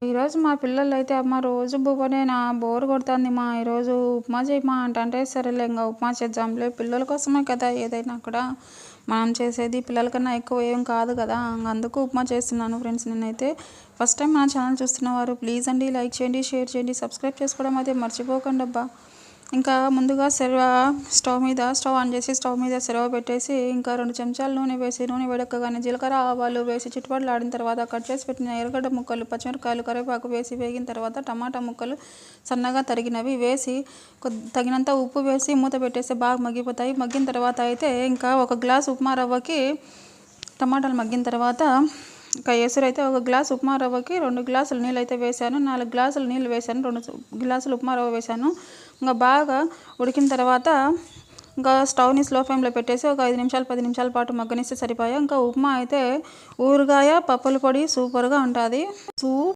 ఈరోజు మా పిల్లలైతే అమ్మ రోజు బువ్వనేనా బోర్ కొడుతుంది మా ఈరోజు ఉప్మా చేయమా అంటే సరేలే ఇంకా ఉప్మా చేద్దాంలే పిల్లల కోసమే కదా ఏదైనా కూడా మనం చేసేది పిల్లల కన్నా ఎక్కువ ఏం కాదు కదా అందుకు ఉప్మా చేస్తున్నాను ఫ్రెండ్స్. నేనైతే ఫస్ట్ టైం మన ఛానల్ చూస్తున్నవారు ప్లీజ్ అండి లైక్ చేయండి, షేర్ చేయండి, సబ్స్క్రైబ్ చేసుకోవడం అయితే మర్చిపోకండి అబ్బా. ఇంకా ముందుగా స్టవ్ ఆన్ చేసి స్టవ్ మీద సెరవ పెట్టేసి ఇంకా 2 చెంచాలు నూనె వేసి నూనె వేడెక్కగానే జీలకర్ర ఆవాలు వేసి చిట్టుపట్లు ఆడిన తర్వాత కట్ చేసి పెట్టిన ఎర్రగడ్డ ముక్కలు, పచ్చిమిరకాయలు, కరివేపాకు వేసి వేగిన తర్వాత టమాటా ముక్కలు సన్నగా తరిగినవి వేసి తగినంత ఉప్పు వేసి మూత పెట్టేసి బాగా మగ్గిపోతాయి. మగ్గిన తర్వాత అయితే ఇంకా 1 గ్లాస్ ఉప్మా రవ్వకి టమాటాలు మగ్గిన తర్వాత ఇంకా ఎసురైతే 1 గ్లాస్ ఉప్మా రవ్వకి 2 గ్లాసులు నీళ్ళు అయితే వేసాను. 4 గ్లాసులు నీళ్ళు వేసాను, 2 గ్లాసులు ఉప్మా రవ్వ వేసాను. ఇంకా బాగా ఉడికిన తర్వాత ఇంకా స్టవ్ని స్లో ఫ్లేమ్లో పెట్టేసి ఒక 5 నిమిషాలు 10 నిమిషాల పాటు మగ్గనిస్తే సరిపోయా. ఇంకా ఉప్మా అయితే ఊరగాయ పప్పుల పొడి సూపర్గా ఉంటుంది.